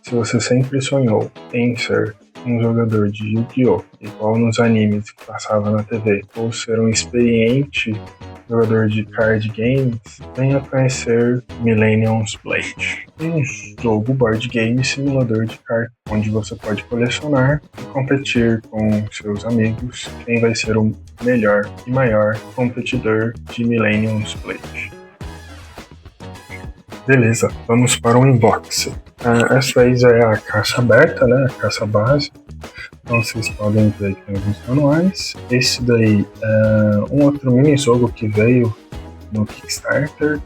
Se você sempre sonhou em ser um jogador de Yu-Gi-Oh! Igual nos animes que passavam na TV, ou ser um experiente jogador de card games, venha conhecer Millennium's Blade, um jogo board game simulador de cartas, onde você pode colecionar e competir com seus amigos quem vai ser o melhor e maior competidor de Millennium's Blade. Beleza, vamos para o unboxing. Essa aí já é a caixa aberta, né? A caixa base. Então vocês podem ver que tem alguns manuais. Esse daí é um outro mini-jogo que veio no Kickstarter.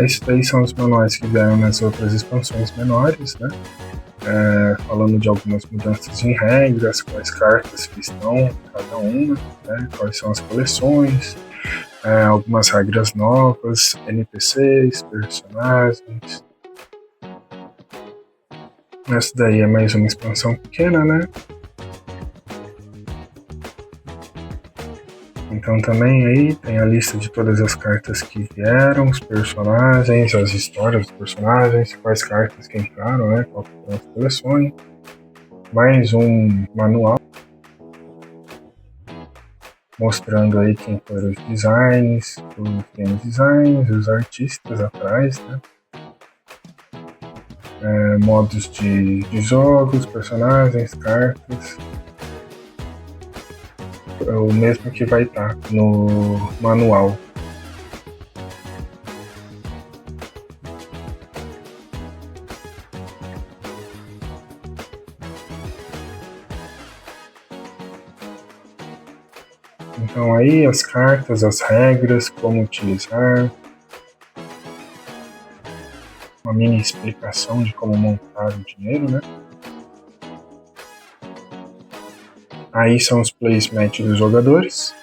Esses daí são os manuais que vieram nas outras expansões menores, né? Falando de algumas mudanças em regras, quais cartas que estão cada uma, né? Quais são as coleções, algumas regras novas, NPCs, personagens. Essa daí é mais uma expansão pequena, né? Então também aí tem a lista de todas as cartas que vieram, os personagens, as histórias dos personagens, quais cartas que entraram, né? Qual foram as coleções. Mais um manual mostrando aí quem foram os designs, os game designs, os artistas atrás, né? Modos de jogos, personagens, cartas. É o mesmo que vai estar no manual. Então aí as cartas, as regras, como utilizar, uma mini explicação de como montar o dinheiro, né? Aí são os placemats dos jogadores,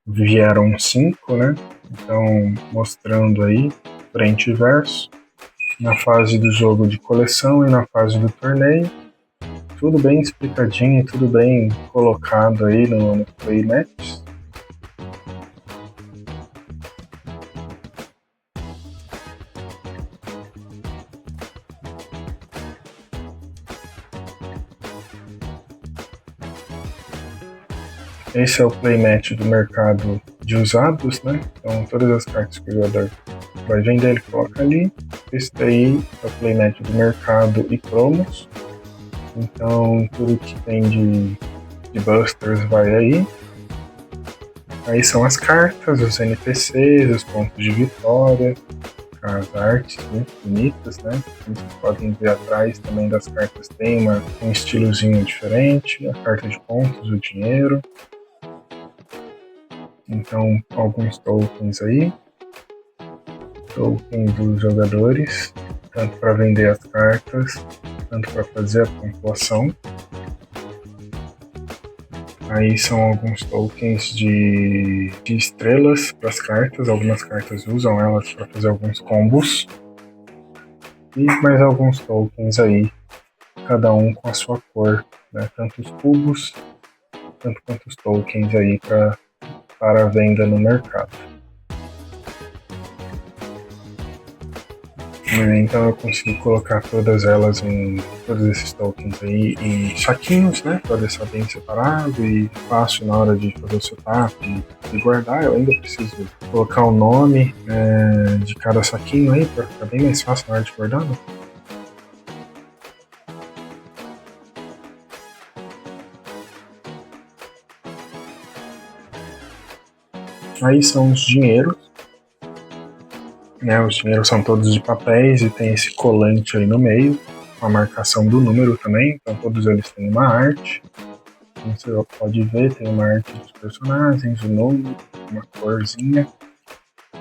vieram 5, né? Então mostrando aí frente e verso, na fase do jogo de coleção e na fase do torneio. Tudo bem explicadinho, tudo bem colocado aí no playmat. Esse é o playmat do mercado de usados, né? Então todas as cartas que o jogador vai vender, ele coloca ali. Esse daí é o playmat do mercado e promos. Então tudo que tem de busters vai aí. Aí são as cartas, os NPCs, os pontos de vitória, as artes muito bonitas, né? Como vocês podem ver atrás também das cartas tem um estilozinho diferente, a carta de pontos, o dinheiro. Então alguns tokens aí, tokens dos jogadores, tanto para vender as cartas, tanto para fazer a pontuação. Aí são alguns tokens de estrelas para as cartas, algumas cartas usam elas para fazer alguns combos. E mais alguns tokens aí, cada um com a sua cor, né? Tanto os cubos, tanto quanto os tokens aí para venda no mercado. Então eu consegui colocar todas elas todos esses tokens aí em saquinhos, né, para deixar bem separado e fácil na hora de fazer o setup e guardar. Eu ainda preciso colocar o nome de cada saquinho aí para ficar bem mais fácil na hora de guardar, né? Aí são os dinheiros. Os dinheiros são todos de papéis e tem esse colante aí no meio, com a marcação do número também, então todos eles têm uma arte. Como você pode ver, tem uma arte dos personagens, o número, uma corzinha,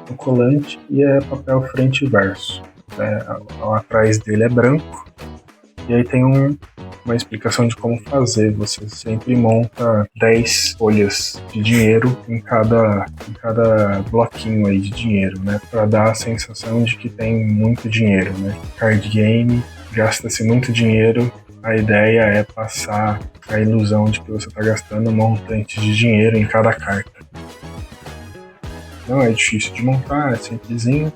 o colante e é papel frente e verso. Atrás dele é branco e aí tem uma explicação de como fazer. Você sempre monta 10 folhas de dinheiro em cada bloquinho aí de dinheiro, né? Para dar a sensação de que tem muito dinheiro, né? Card game, gasta-se muito dinheiro. A ideia é passar a ilusão de que você está gastando um montante de dinheiro em cada carta. Não é difícil de montar, é simplesinho.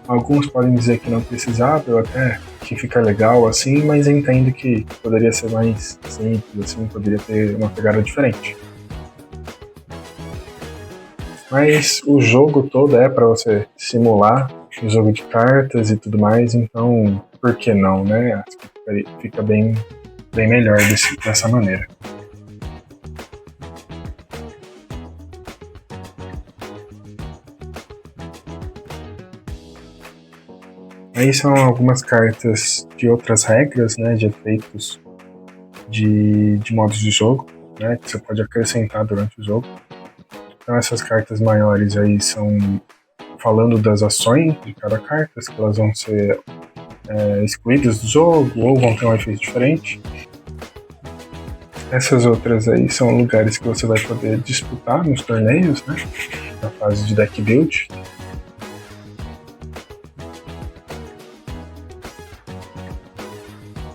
Alguns podem dizer que não precisava, eu até que fica legal assim, mas entendo que poderia ser mais simples, assim, poderia ter uma pegada diferente. Mas o jogo todo é para você simular o jogo de cartas e tudo mais, então por que não, né? Acho que fica bem melhor dessa maneira. Aí são algumas cartas de outras regras, né, de efeitos de modos de jogo, né, que você pode acrescentar durante o jogo. Então essas cartas maiores aí são falando das ações de cada carta, que elas vão ser excluídas do jogo ou vão ter um efeito diferente. Essas outras aí são lugares que você vai poder disputar nos torneios, né, na fase de deck build.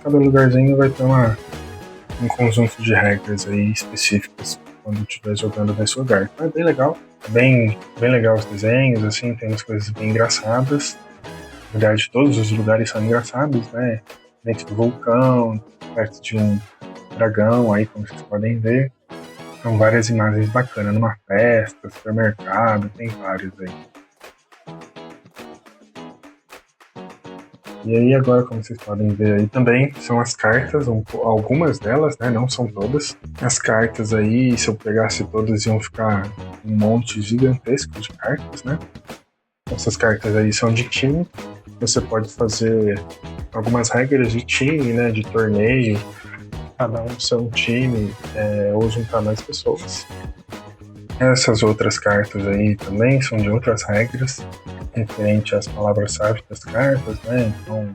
Cada lugarzinho vai ter um conjunto de regras aí específicas quando estiver jogando nesse lugar. Então é bem legal, bem legal os desenhos, assim, tem umas coisas bem engraçadas. Na verdade, todos os lugares são engraçados, né? Dentro do vulcão, perto de um dragão, aí como vocês podem ver. São várias imagens bacanas, numa festa, supermercado, tem vários aí. E aí agora, como vocês podem ver aí também, são as cartas, algumas delas, né, não são todas. As cartas aí, se eu pegasse todas, iam ficar um monte gigantesco de cartas, né. Essas cartas aí são de time, você pode fazer algumas regras de time, né, de torneio, cada um seu time, ou juntar mais pessoas. Essas outras cartas aí também são de outras regras, referente às palavras-chave das cartas, né? Então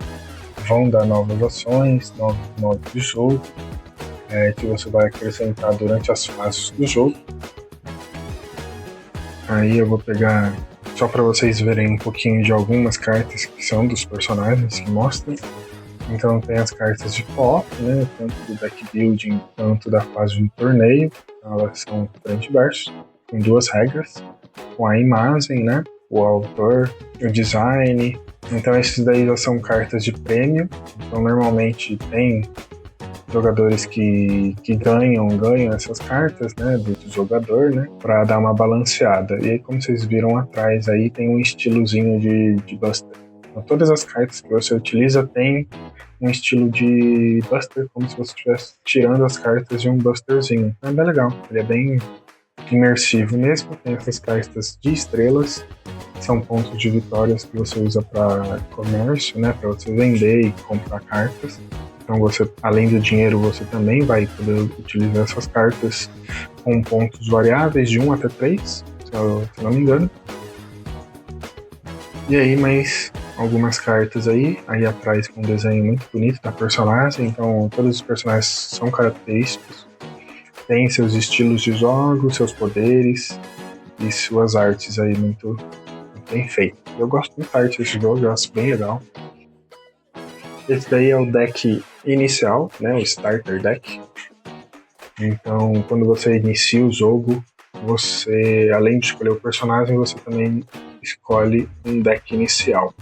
vão dar novas ações, novos modos de jogo, que você vai acrescentar durante as fases do jogo. Aí eu vou pegar só para vocês verem um pouquinho de algumas cartas que são dos personagens que mostram. Então tem as cartas de co-op, né? Tanto do deck building quanto da fase do torneio. Elas são frente e verso, com duas regras, com a imagem, né? O autor, o design. Então esses daí já são cartas de prêmio. Então normalmente tem jogadores que ganham essas cartas, né, do jogador, né, para dar uma balanceada. E aí, como vocês viram atrás aí, tem um estilozinho de Buster. Então todas as cartas que você utiliza tem um estilo de Buster, como se você estivesse tirando as cartas de um Busterzinho. É bem legal, ele é bem imersivo mesmo. Tem essas cartas de estrelas, são pontos de vitórias que você usa para comércio, né, para você vender e comprar cartas. Então você, além do dinheiro, você também vai poder utilizar essas cartas com pontos variáveis de 1 até 3, se eu não me engano. E aí, mais algumas cartas aí atrás com um desenho muito bonito da personagem. Então todos os personagens são característicos, têm seus estilos de jogo, seus poderes e suas artes aí muito bem feitas. Eu gosto muito da arte desse jogo, eu acho bem legal. Esse daí é o deck inicial, né, o Starter Deck. Então, quando você inicia o jogo, você, além de escolher o personagem, você também escolhe um deck inicial.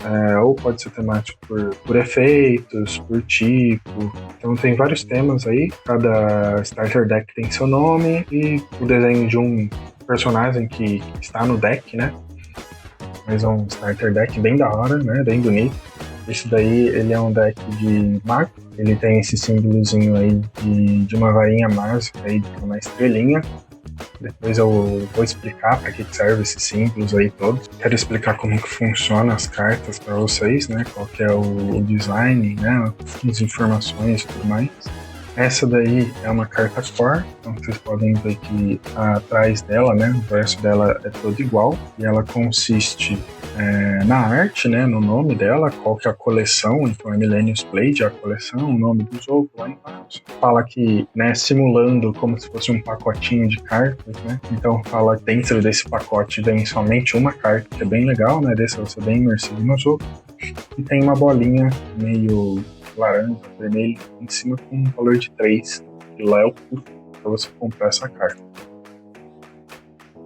Ou pode ser temático por efeitos, por tipo. Então tem vários temas aí. Cada Starter Deck tem seu nome e o desenho de um personagem que está no deck, né? Mas é um Starter Deck bem da hora, né? Bem bonito. Esse daí, ele é um deck de mago. Ele tem esse símbolozinho aí de uma varinha mágica aí, de uma estrelinha. Depois eu vou explicar para que serve esses símbolos aí todos. Quero explicar como que funciona as cartas para vocês, né? Qual que é o design, né? As informações e tudo mais. Essa daí é uma carta core, então vocês podem ver que atrás dela, né, o verso dela é todo igual, e ela consiste na arte, né, no nome dela, qual que é a coleção, então é Millennium's Blade, a coleção, o nome do jogo lá embaixo. Fala que, né, simulando como se fosse um pacotinho de cartas, né, então fala que dentro desse pacote vem somente uma carta, que é bem legal, né, deixa você bem imersivo no jogo, e tem uma bolinha meio laranja, vermelho, em cima com um valor de 3, e lá é o custo para você comprar essa carta.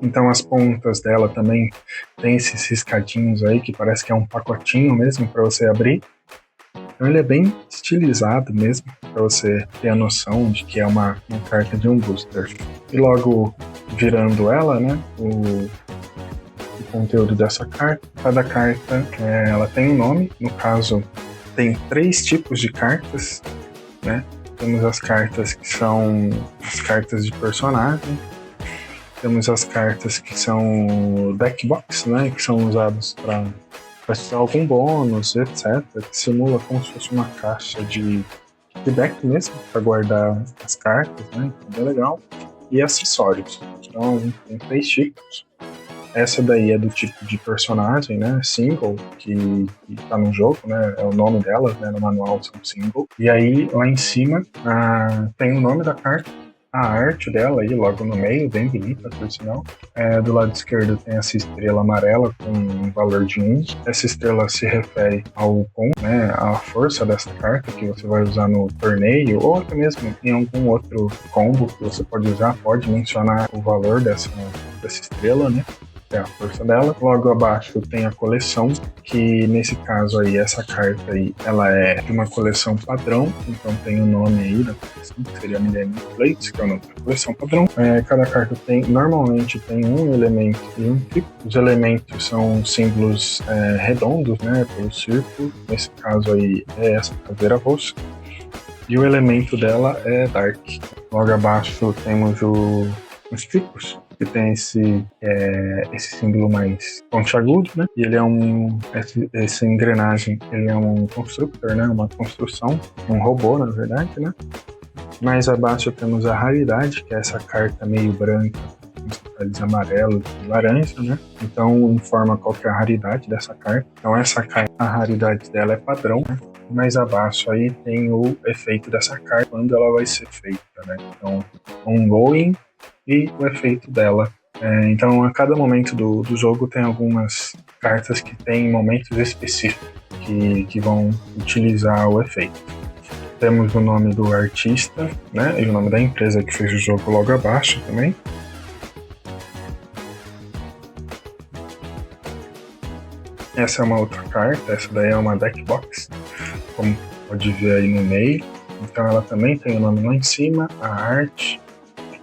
Então as pontas dela também tem esses riscadinhos aí que parece que é um pacotinho mesmo para você abrir. Então ele é bem estilizado mesmo, para você ter a noção de que é uma carta de um booster. E logo virando ela, né, o conteúdo dessa carta, cada carta ela tem um nome, no caso tem 3 tipos de cartas, né? Temos as cartas que são as cartas de personagem, temos as cartas que são deck box, né, que são usadas para ter algum bônus, etc. Que simula como se fosse uma caixa de deck mesmo, para guardar as cartas, né? Então é legal. E acessórios. Então a gente tem 3 tipos. Essa daí é do tipo de personagem, né? Single, que tá no jogo, né? É o nome dela, né? No manual são single. E aí, lá em cima, tem o nome da carta, a arte dela aí, logo no meio, bem bonita, por sinal. Do lado esquerdo tem essa estrela amarela com um valor de 1. Essa estrela se refere ao né? A força dessa carta que você vai usar no torneio, ou até mesmo em algum outro combo que você pode usar, pode mencionar o valor dessa estrela, né? É a força dela. Logo abaixo tem a coleção, que nesse caso aí, essa carta aí, ela é de uma coleção padrão, então tem o nome aí da coleção, que seria Millennium Plates, que é o nome da coleção padrão. Cada carta normalmente tem um elemento e um tipo. Os elementos são símbolos redondos, né, pelo círculo. Nesse caso aí é essa caveira roxa. E o elemento dela é Dark. Logo abaixo temos os tipos, que tem esse símbolo mais pontiagudo, né? E ele é essa engrenagem, ele é um constructor, né? Uma construção, um robô, na verdade, né? Mais abaixo temos a raridade, que é essa carta meio branca, com os detalhes amarelos e laranja, né? Então informa qual que é a raridade dessa carta. Então essa carta, a raridade dela é padrão, né? Mais abaixo aí tem o efeito dessa carta, quando ela vai ser feita, né? Então, ongoing e o efeito dela. Então, a cada momento do jogo tem algumas cartas que têm momentos específicos que vão utilizar o efeito. Temos o nome do artista, né, e o nome da empresa que fez o jogo logo abaixo também. Essa é uma outra carta, essa daí é uma deck box, como pode ver aí no meio. Então ela também tem o nome lá em cima, a arte,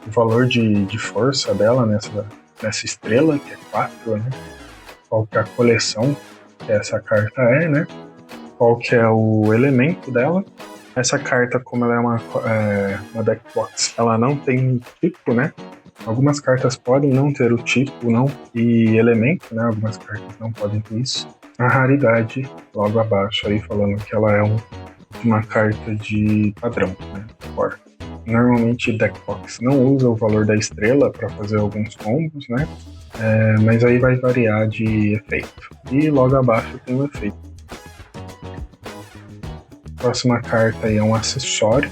o valor de força dela nessa estrela, que é 4, né? Qual que é a coleção que essa carta é, né? Qual que é o elemento dela. Essa carta, como ela é uma deck box, ela não tem tipo, né? Algumas cartas podem não ter o tipo, não, e elemento, né? Algumas cartas não podem ter isso. A raridade, logo abaixo aí, falando que ela é uma carta de padrão, né? Core. Normalmente Deckbox não usa o valor da estrela para fazer alguns combos, né? Mas aí vai variar de efeito. E logo abaixo tem o efeito. A próxima carta aí é um acessório.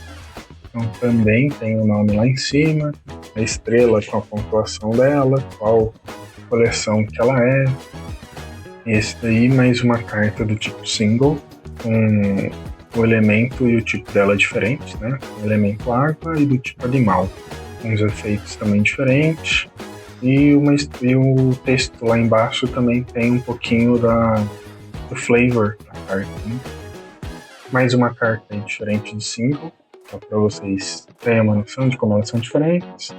Então também tem o nome lá em cima, a estrela com a pontuação dela, qual coleção que ela é. Esse daí mais uma carta do tipo single, com o elemento e o tipo dela diferentes, né? O elemento água e do tipo animal, com os efeitos também diferentes. E o texto lá embaixo também tem um pouquinho do flavor da carta, né? Mais uma carta aí diferente de single, só para vocês terem uma noção de como elas são diferentes.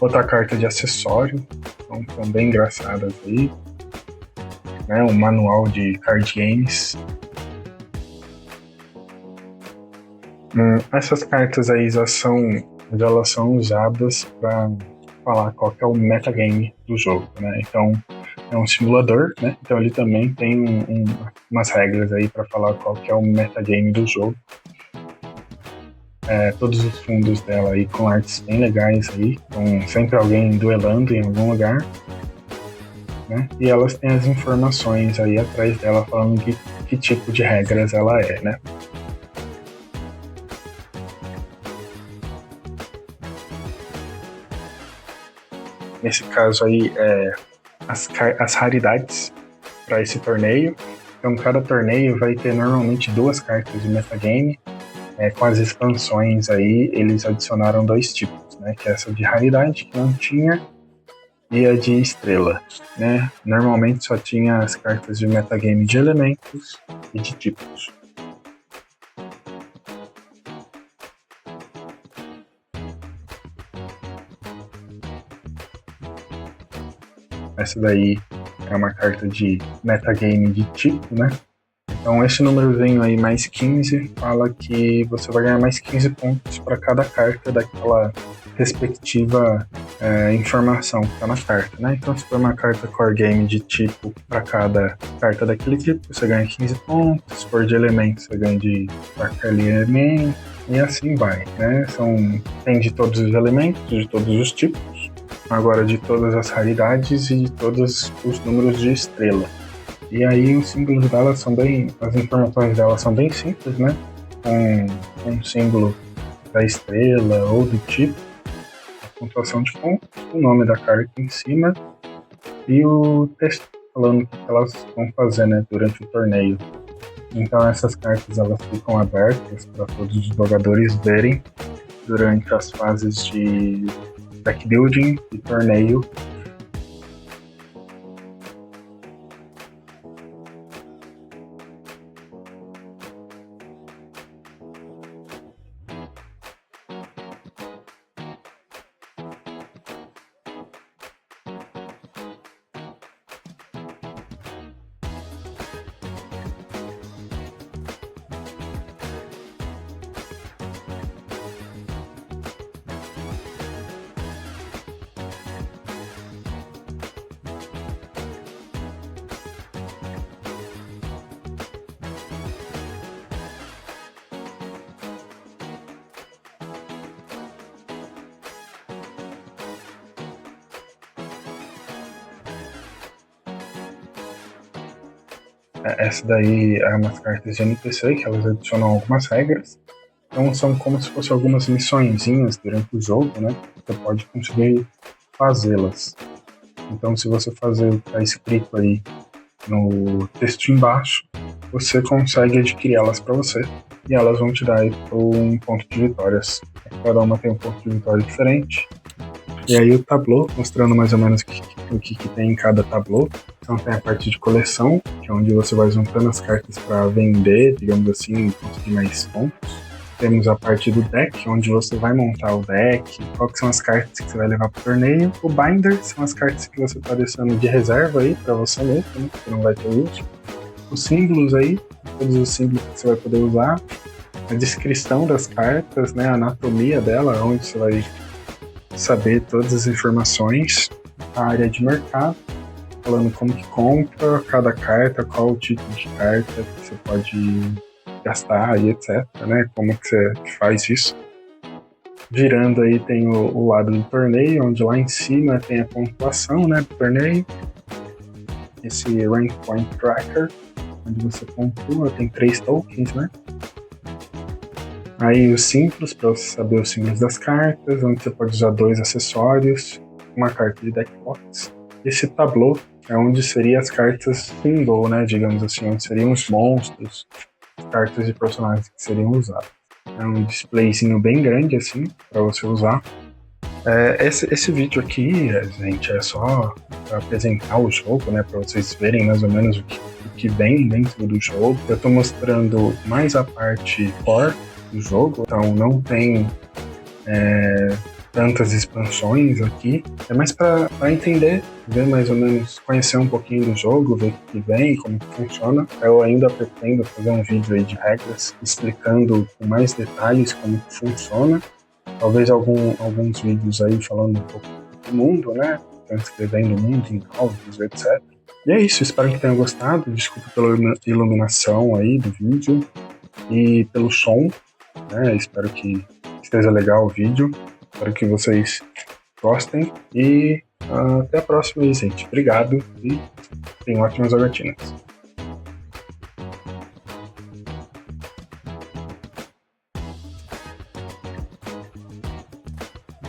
Outra carta de acessório, então, são bem engraçadas aí. Né, um manual de card games. Essas cartas aí elas são usadas para falar qual que é o metagame do jogo, né? Então é um simulador, né? Então ele também tem umas regras aí para falar qual que é o metagame do jogo. Todos os fundos dela aí com artes bem legais aí, com sempre alguém duelando em algum lugar. Né? E elas têm as informações aí atrás dela falando que tipo de regras ela é, né? Nesse caso aí, as raridades para esse torneio. Então, cada torneio vai ter normalmente 2 cartas de metagame. com as expansões aí, eles adicionaram 2 tipos, né? Que é essa de raridade, que não tinha, e a de estrela, né? Normalmente só tinha as cartas de metagame de elementos e de tipos. Essa daí é uma carta de metagame de tipo, né? Então esse númerozinho aí, mais 15, fala que você vai ganhar mais 15 pontos para cada carta daquela respectiva informação que está na carta, né? Então se for uma carta core game de tipo, para cada carta daquele tipo, você ganha 15 pontos. Se for de elementos, você ganha de aquele elemento, e assim vai, né? Tem de todos os elementos, de todos os tipos, agora de todas as raridades e de todos os números de estrela. E aí os símbolos dela as informações dela são bem simples, né? Com um símbolo da estrela ou do tipo, a pontuação de pontos, o nome da carta em cima e o texto falando o que elas vão fazer, né, durante o torneio. Então essas cartas elas ficam abertas para todos os jogadores verem durante as fases de deck building e torneio. Essa daí é umas cartas de NPC que elas adicionam algumas regras. Então são como se fossem algumas missõezinhas durante o jogo, né? Você pode conseguir fazê-las. Então se você fazer o que está escrito aí no texto embaixo, você consegue adquirir elas para você. E elas vão te dar aí um ponto de vitórias. Cada uma tem um ponto de vitória diferente. E aí o tableau, mostrando mais ou menos o que tem em cada tableau. Então tem a parte de coleção, que é onde você vai juntando as cartas para vender, digamos assim, e conseguir mais pontos. Temos a parte do deck, onde você vai montar o deck, quais são as cartas que você vai levar para o torneio. O binder são as cartas que você está deixando de reserva aí para você mesmo, né, que não vai ter uso. Os símbolos aí, todos os símbolos que você vai poder usar. A descrição das cartas, né, a anatomia dela, onde você vai saber todas as informações. A área de mercado, falando como que compra cada carta, qual o tipo de carta que você pode gastar e etc, né? Como que você faz isso. Virando aí tem o lado do torneio, onde lá em cima tem a pontuação, né, do torneio. Esse Rank Point Tracker, onde você pontua, tem 3 tokens, né? Aí os símbolos, para você saber os símbolos das cartas, onde você pode usar 2 acessórios, uma carta de deck box. Esse tableau é onde seriam as cartas single, né, digamos assim, onde seriam os monstros, cartas de personagens que seriam usadas. É um displayzinho bem grande assim, para você usar. Esse vídeo aqui, gente, é só para apresentar o jogo, né, para vocês verem mais ou menos o que vem dentro do jogo. Eu estou mostrando mais a parte core do jogo, então não tem tantas expansões aqui, é mais para entender, ver mais ou menos, conhecer um pouquinho do jogo, ver o que vem, como que funciona. Eu ainda pretendo fazer um vídeo aí de regras, explicando com mais detalhes como que funciona, talvez alguns vídeos aí falando um pouco do mundo, né, transcrevendo o mundo em áudios, etc. E é isso, espero que tenham gostado, desculpa pela iluminação aí do vídeo e pelo som, né, espero que esteja legal o vídeo. Espero que vocês gostem e até a próxima aí, gente. Obrigado e tenham ótimas jogatinas.